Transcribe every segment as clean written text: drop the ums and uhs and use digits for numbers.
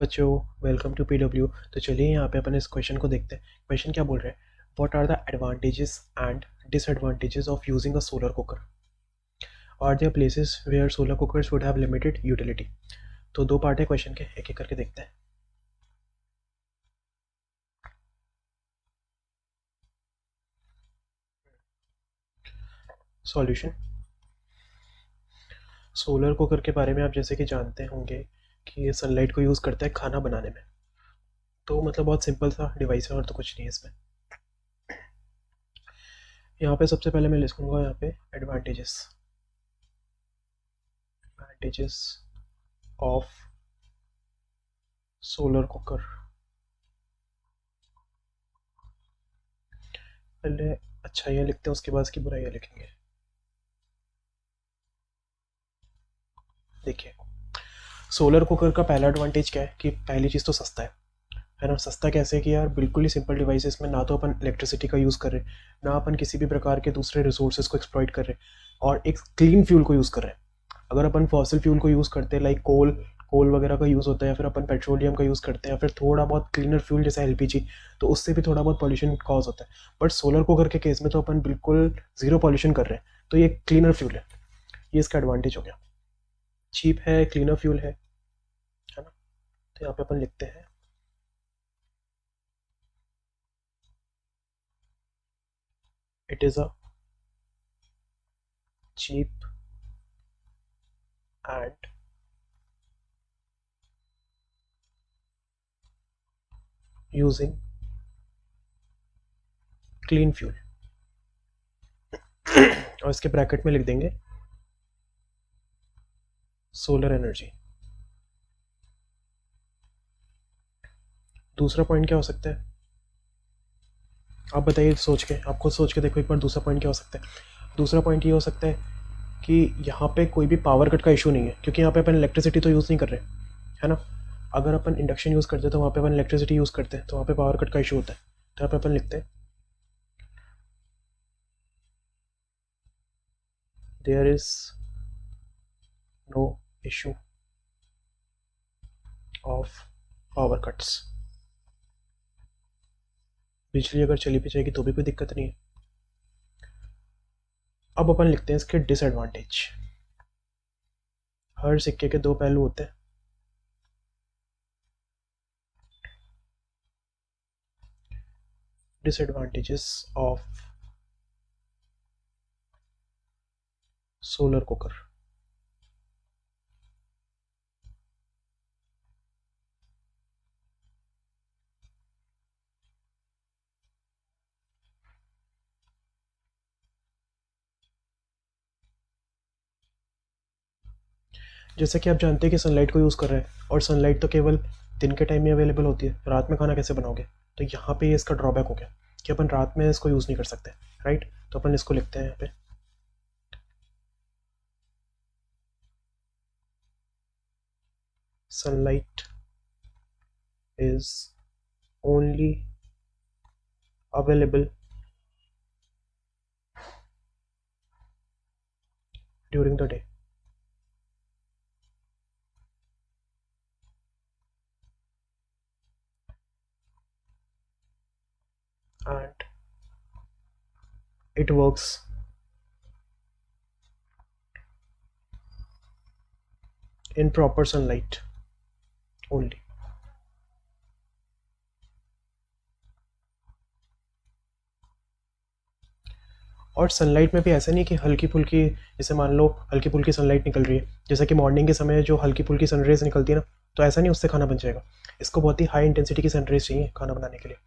बच्चों, welcome to PW. तो चलिए यहाँ पे अपन इस क्वेश्चन को देखते हैं। क्वेश्चन क्या बोल रहे हैं? What are the advantages and disadvantages of using a solar cooker? Are there places where solar cookers would have limited utility? तो दो पार्ट है क्वेश्चन के, एक एक करके देखते हैं। सॉल्यूशन। सोलर कुकर के बारे में आप जैसे कि जानते होंगे कि ये सनलाइट को यूज़ करता है खाना बनाने में। तो मतलब बहुत सिंपल सा डिवाइस है और तो कुछ नहीं है इसमें। यहाँ पे सबसे पहले मैं लिखूंगा यहाँ पे advantages advantages of solar cooker. पहले अच्छाइयाँ लिखते हैं, उसके बाद इसकी बुराइयाँ लिखेंगे। देखिए, सोलर कुकर का पहला एडवांटेज क्या है कि पहली चीज़ तो सस्ता है ना। सस्ता कैसे कि यार बिल्कुल ही सिंपल डिवाइस है। इसमें ना तो अपन इलेक्ट्रिसिटी का यूज़ कर रहे हैं, ना अपन किसी भी प्रकार के दूसरे रिसोर्सेज को एक्सप्लॉइट कर रहे हैं, और एक क्लीन फ्यूल को यूज़ कर रहे हैं। अगर अपन फॉसिल फ्यूल को यूज़ करते हैं, लाइक कोल कोल वगैरह का यूज़ होता है, या फिर अपन पेट्रोलियम का यूज़ करते हैं, या फिर थोड़ा बहुत क्लीनर फ्यूल जैसा एलपीजी, तो उससे भी थोड़ा बहुत पॉल्यूशन कॉज होता है। बट सोलर कुकर के केस में तो अपन बिल्कुल ज़ीरो पॉल्यूशन कर रहे हैं, तो ये क्लीनर फ्यूल है। ये इसका एडवांटेज हो गया। चीप है, क्लीनर फ्यूल है ना। तो यहाँ पे अपन लिखते हैं it is a cheap and using clean fuel. और इसके ब्रैकेट में लिख देंगे सोलर एनर्जी। दूसरा पॉइंट क्या हो सकता है? आप बताइए, सोच के, आप खुद सोच के देखो एक बार, दूसरा पॉइंट क्या हो सकता है? दूसरा पॉइंट ये हो सकता है कि यहाँ पे कोई भी पावर कट का इशू नहीं है, क्योंकि यहाँ पे अपन इलेक्ट्रिसिटी तो यूज़ नहीं कर रहे, है ना। अगर अपन इंडक्शन यूज़ करते हैं तो वहाँ पे अपन इलेक्ट्रिसिटी यूज़ करते हैं, तो वहाँ पे पावर कट का इशू होता है। तो यहाँ पे अपन लिखते हैं there is no issue of power cuts. बिजली अगर चली भी जाएगी तो भी कोई दिक्कत नहीं है। अब अपन लिखते हैं इसके डिसएडवांटेज। हर सिक्के के दो पहलू होते हैं। Disadvantages of solar cooker. जैसा कि आप जानते हैं कि सनलाइट को यूज़ कर रहे हैं, और सनलाइट तो केवल दिन के टाइम में अवेलेबल होती है, रात में खाना कैसे बनाओगे? तो यहाँ पे ये इसका ड्रॉबैक हो गया कि अपन रात में इसको यूज़ नहीं कर सकते, राइट। तो अपन इसको लिखते हैं यहाँ पे sunlight is only available during the day. And it works in proper sunlight only. और सनलाइट में भी ऐसा नहीं कि हल्की फुल्की, जैसे मान लो हल्की फुल्की सनलाइट निकल रही है, जैसा कि मॉर्निंग के समय जो हल्की फुल्की सनरेज निकलती है ना, तो ऐसा नहीं उससे खाना बन जाएगा। इसको बहुत ही हाई इंटेंसिटी की सनरेज चाहिए खाना बनाने के लिए।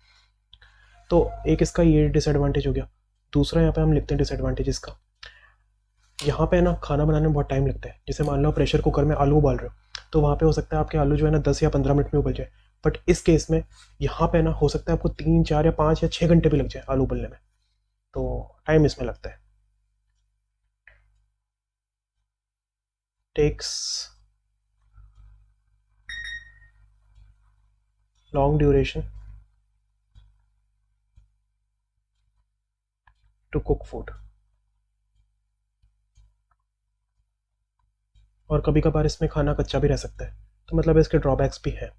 तो एक इसका ये डिसएडवांटेज हो गया। दूसरा यहाँ पे हम लिखते हैं डिसएडवांटेज इसका। यहाँ पे ना खाना बनाने में बहुत टाइम लगता है। जैसे मान लो प्रेशर कुकर में आलू उबाल रहे हो, तो वहाँ पे हो सकता है आपके आलू जो है ना 10 या 15 मिनट में उबल जाए। बट इस केस में यहाँ पे ना हो सकता है आपको 3, 4 या 5 या 6 घंटे भी लग जाए आलू उबलने में। तो टाइम इसमें लगता है। Takes long duration to cook food. और कभी कभार इसमें खाना कच्चा भी रह सकता है, तो मतलब इसके ड्रॉबैक्स भी है।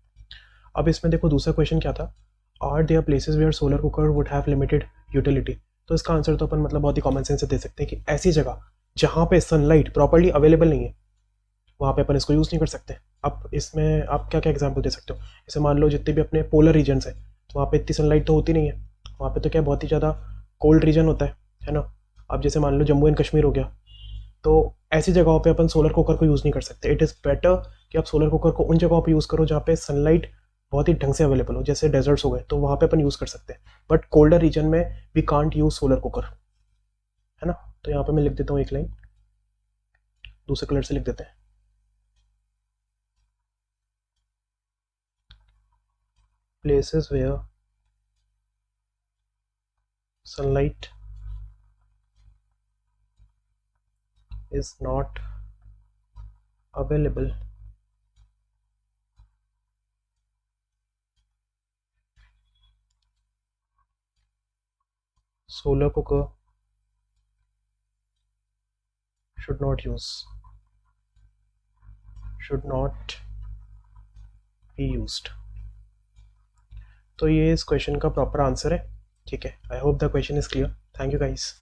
अब इसमें देखो दूसरा क्वेश्चन क्या था, are there places where solar cooker would have limited utility. तो इसका आंसर तो अपन मतलब बहुत ही कॉमन सेंस से दे सकते हैं कि ऐसी जगह जहाँ पे सनलाइट प्रॉपर्ली अवेलेबल नहीं है वहाँ पे अपन इसको यूज़ नहीं कर सकते। अब इसमें आप क्या क्या एग्जांपल दे सकते हो, जैसे मान लो जितने भी अपने पोलर रीजन्स है तो वहाँ पे इतनी सनलाइट तो होती नहीं है, वहाँ पे तो क्या बहुत ही ज़्यादा कोल्ड रीजन होता है ना। अब जैसे मान लो जम्मू एंड कश्मीर हो गया, तो ऐसी जगहों पे अपन सोलर कुकर को यूज़ नहीं कर सकते। इट इज़ बेटर कि आप सोलर कुकर को उन जगहों पे यूज़ करो जहाँ पे सनलाइट बहुत ही ढंग से अवेलेबल हो, जैसे डेजर्ट्स हो गए तो वहाँ पे अपन यूज़ कर सकते हैं, बट कोल्डर रीजन में we can't use solar cooker, है ना। तो यहाँ पे मैं लिख देता हूँ एक लाइन, दूसरे कलर से लिख देते हैं, places where sunlight is not available solar cooker should not be used। तो ये इस क्वेश्चन का प्रॉपर आंसर है। ठीक है, I hope the question is clear. Thank you guys.